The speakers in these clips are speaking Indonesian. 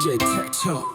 DJ Tech Talk.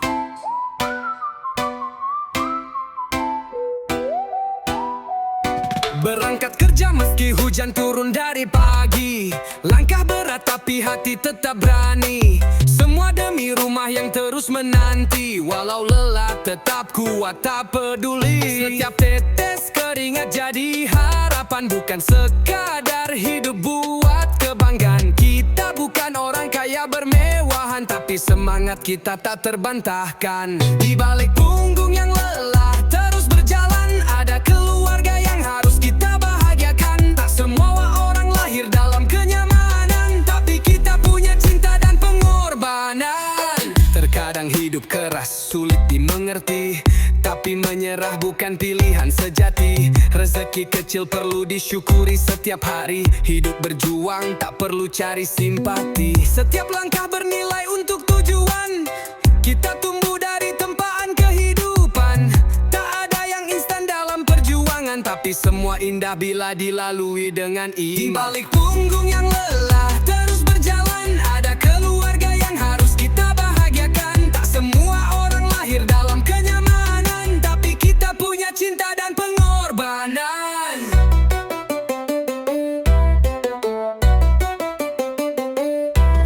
Berangkat kerja meski hujan turun dari pagi. Langkah berat tapi hati tetap berani. Semua demi rumah yang terus menanti. Walau lelah tetap kuat tak peduli. Setiap tetes keringat jadi harapan. Bukan sekadar hidup buat kebanggaan. Kita bukan orang kaya bermewahan, tapi semangat kita tak terbantahkan. Di balik punggung yang lelah terus berjalan, ada keluarga yang harus kita bahagiakan. Tak semua orang lahir dalam kenyamanan, tapi kita punya cinta dan pengorbanan. Terkadang hidup keras, sulit dimengerti, tapi menyerah bukan pilihan sejati. Rezeki kecil perlu disyukuri setiap hari. Hidup berjuang tak perlu cari simpati. Setiap langkah bernilai untuk tujuan. Kita tumbuh dari tempaan kehidupan. Tak ada yang instan dalam perjuangan, tapi semua indah bila dilalui dengan iman. Di balik punggung yang lelah terus berjalan, ada keluarga yang harus kita bahagiakan. Tak semua orang lahir dalam kenyamanan, tapi kita punya cinta dan pengorbanan.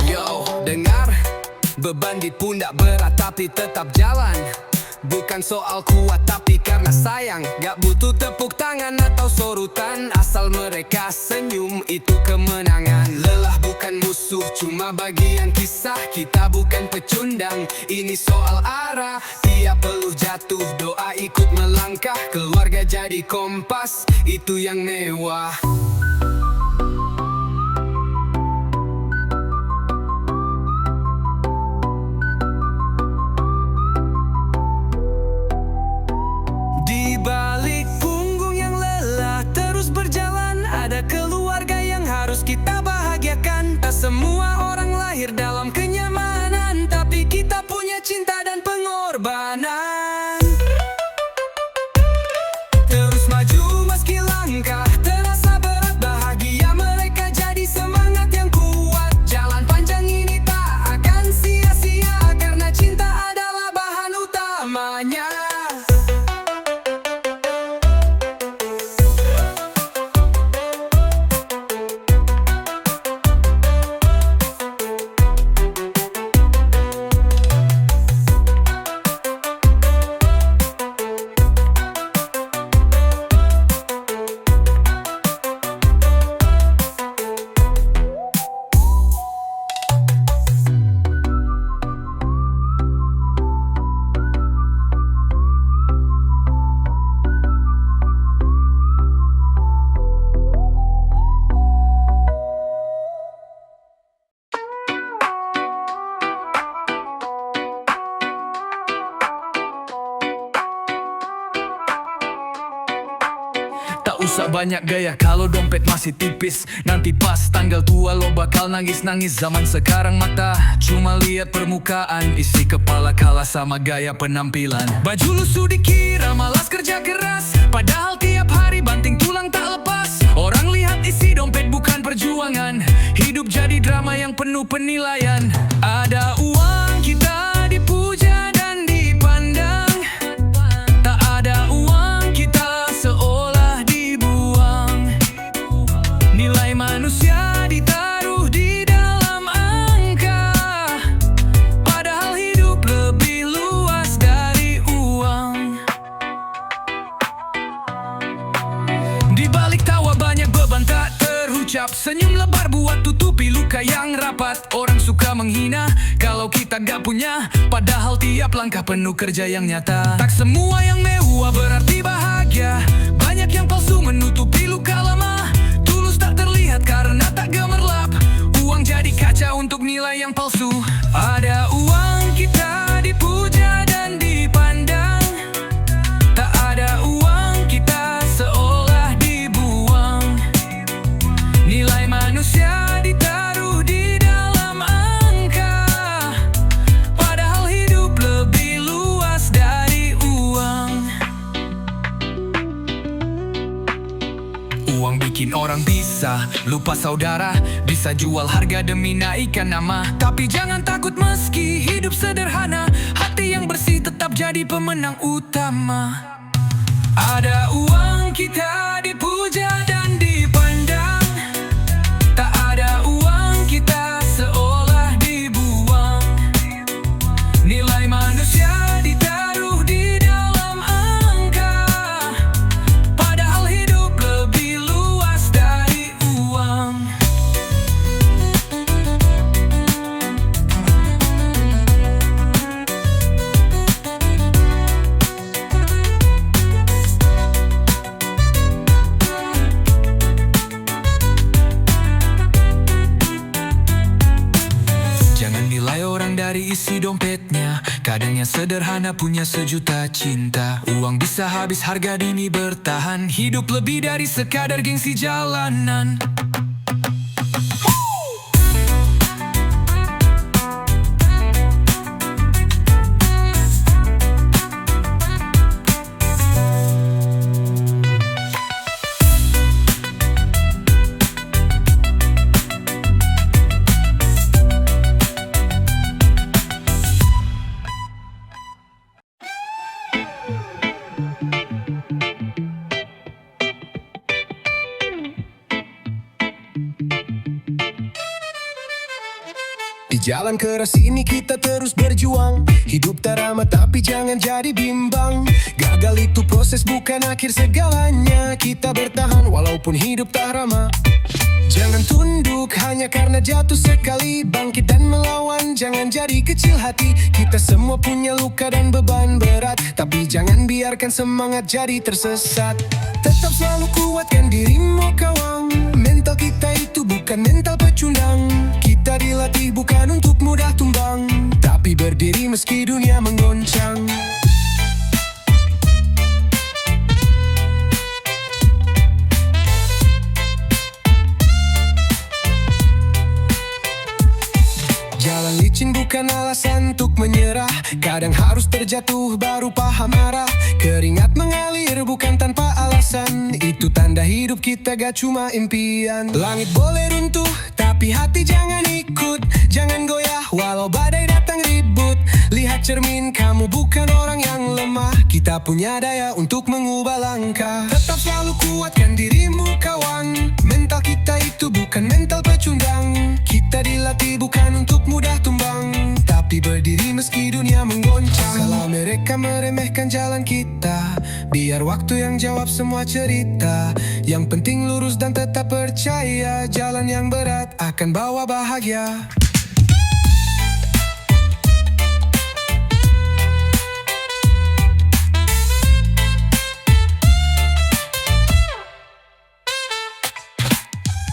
Yo, dengar, beban di pundak berat tapi tetap jalan. Bukan soal kuat tapi karena sayang. Gak butuh tepuk tangan atau sorutan, asal mereka senyum itu kemenangan. Lelah bukan musuh, cuma bagian kisah. Kita bukan pecundang, ini soal arah. Tiap peluh jatuh, doa ikut melangkah. Keluarga jadi kompas, itu yang mewah. Di balik punggung yang lelah terus berjalan, ada keluarga yang harus kita bahagiakan. Tak semua orang lahir dalam kenyamanan, tapi kita punya cinta dan pengorbanan. Terus maju meski langkah terasa berat, bahagia mereka jadi semangat yang kuat. Jalan panjang ini tak akan sia-sia, karena cinta adalah bahan utamanya. Tak usah banyak gaya kalau dompet masih tipis. Nanti pas tanggal tua lo bakal nangis-nangis. Zaman sekarang mata cuma lihat permukaan, isi kepala kalah sama gaya penampilan. Baju lusuh dikira malas kerja keras, padahal tiap hari banting tulang tak lepas. Orang lihat isi dompet bukan perjuangan. Hidup jadi drama yang penuh penilaian. Ada uang kita dipuja dan dipandang, tak ada uang kita seolah dibuang. Nilai manusia ditaruh di dalam angka, padahal hidup lebih luas dari uang. Di balik tawa banyak beban tak terucap. Senyum lebar buat tutupi luka yang rapat. Orang suka menghina kalau kita gak punya, padahal tiap langkah penuh kerja yang nyata. Tak semua yang mewah berarti bahagia. Banyak yang palsu menutupi luka lama. Tulus tak terlihat karena tak gemerlap. Uang jadi kaca untuk nilai yang palsu. Ada uang kita dipuja dan dipandang, tak ada uang kita seolah dibuang. Nilai manusia ditaruh di dalam angka, padahal hidup lebih luas dari uang. Uang bikin orang bisa bisa lupa saudara, bisa jual harga demi naikkan nama. Tapi jangan takut meski hidup sederhana, hati yang bersih tetap jadi pemenang utama. Ada uang kita dipuja dan dipandang, tak ada uang kita seolah dibuang. Nilai manusia ditaruh di dalam angka, padahal hidup lebih luas dari uang. Jangan nilai orang dari isi dompetnya, kadang yang sederhana punya sejuta cinta. Uang bisa habis, harga diri bertahan, hidup lebih dari sekadar gengsi jalanan. Di jalan keras ini kita terus berjuang. Hidup tak ramah tapi jangan jadi bimbang. Gagal itu proses bukan akhir segalanya. Kita bertahan walaupun hidup tak ramah. Jangan tunduk hanya karena jatuh sekali. Bangkit dan melawan, jangan jadi kecil hati. Kita semua punya luka dan beban berat, tapi jangan biarkan semangat jadi tersesat. Tetap selalu kuatkan dirimu kawan. Mental kita itu bukan mental pecundang. Kita dilatih bukan untuk mudah tumbang, tapi berdiri meski dunia menggoncang. Jalan licin bukan alasan untuk menyerah. Kadang harus terjatuh baru paham arah. Keringat mengalir bukan tanpa alasan. Itu tanda hidup kita gak cuma impian. Langit boleh runtuh tapi hati jangan ikut. Jangan goyah walau badai datang ribut. Lihat cermin, kamu bukan orang yang lemah. Kita punya daya untuk mengubah langkah. Tetap selalu kuatkan dirimu kawan. Mental kita itu bukan mental pecundang. Kita dilatih bukan untuk mudah tumbang, tapi berdiri meski dunia menggoncang. Kalau mereka meremehkan jalan kita, biar waktu yang jawab semua cerita. Yang penting lurus dan tetap percaya, jalan yang berat akan bawa bahagia.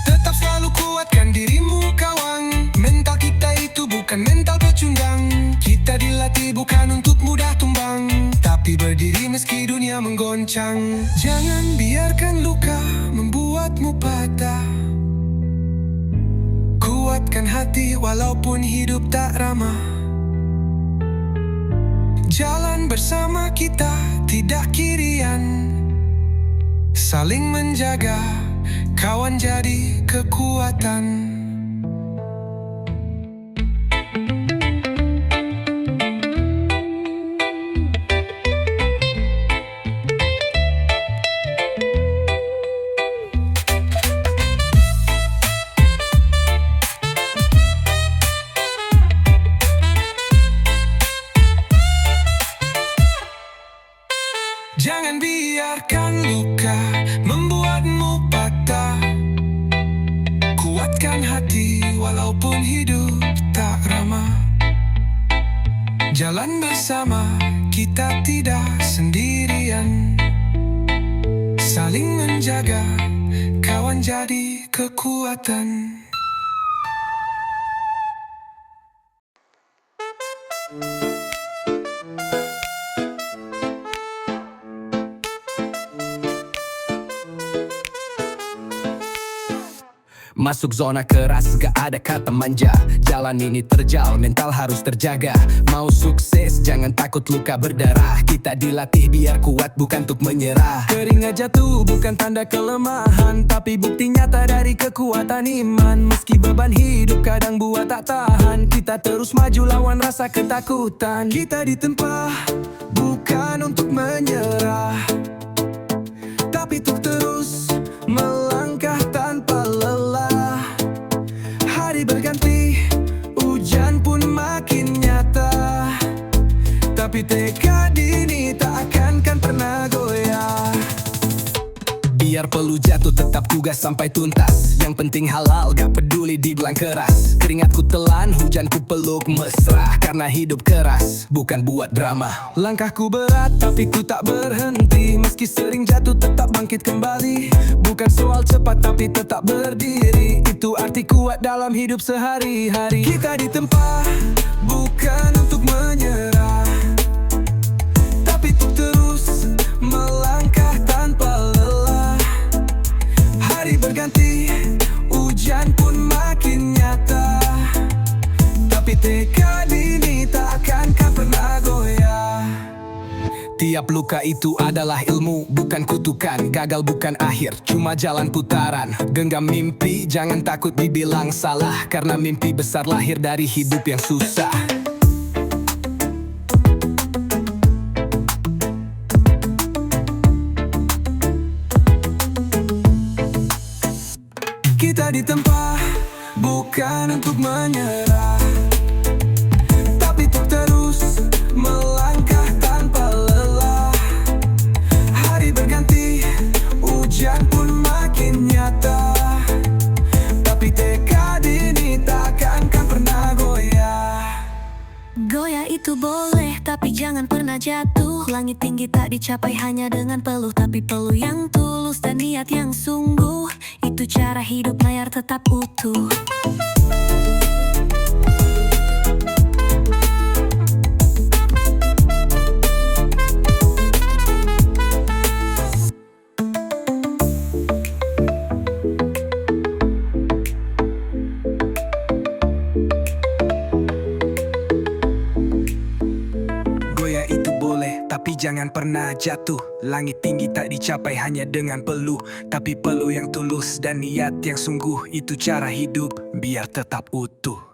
Tetap selalu kuatkan dirimu kawan. Mental kita itu bukan mental pecundang. Kita dilatih bukan untuk mudah tumbang, tapi berdiri meski dunia menggoncang. Jangan biarkan luka membuatmu patah. Kuatkan hati walaupun hidup tak ramah. Jalan bersama kita tidak kirian. Saling menjaga, kawan jadi kekuatan. Jangan biarkan luka membuatmu patah. Kuatkan hati walaupun hidup tak ramah. Jalan bersama, kita tidak sendirian. Saling menjaga, kawan jadi kekuatan. Masuk zona keras, gak ada kata manja. Jalan ini terjal, mental harus terjaga. Mau sukses, jangan takut luka berdarah. Kita dilatih biar kuat, bukan untuk menyerah. Keringat jatuh bukan tanda kelemahan, tapi bukti nyata dari kekuatan iman. Meski beban hidup kadang buat tak tahan, kita terus maju lawan rasa ketakutan. Kita ditempa, bukan untuk menyerah, tapi untuk terus melangkah tanpa lelah. Hari berganti, hujan pun makin nyata, tapi tekad ini tak akan pernah goyah. Biar perlu jatuh tetap tugas sampai tuntas. Yang penting halal, gak peduli dibilang keras. Keringatku telan, hujanku peluk mesra. Karena hidup keras, bukan buat drama. Langkahku berat, tapi ku tak berhenti. Meski sering jatuh tetap bangkit kembali. Bukan soal cepat, tapi tetap berdiri. Itu arti kuat dalam hidup sehari-hari. Kita ditempa, bukan untuk menyerah, tapi untuk terus melangkah tanpa lelah. Hari berganti, hujan pun makin nyata, tapi tekad ini tak akan pernah goyah. Tiap luka itu adalah ilmu, bukan kutukan. Gagal bukan akhir, cuma jalan putaran. Genggam mimpi, jangan takut dibilang salah, karena mimpi besar lahir dari hidup yang susah. Kita ditempa, bukan untuk menyerah, tapi untuk terus melangkah tanpa lelah. Hari berganti, hujan pun makin nyata, tapi tekad ini tak akan pernah goyah. Goyah itu boleh, tapi jangan pernah jatuh. Langit tinggi tak dicapai hanya dengan peluh, tapi peluh yang tulus dan niat yang sungguh. Itu cara hidup layar tetap utuh. Goyah itu boleh, tapi jangan pernah jatuh. Langit tinggi tak dicapai hanya dengan peluh, tapi peluh yang tulus dan niat yang sungguh. Itu cara hidup biar tetap utuh.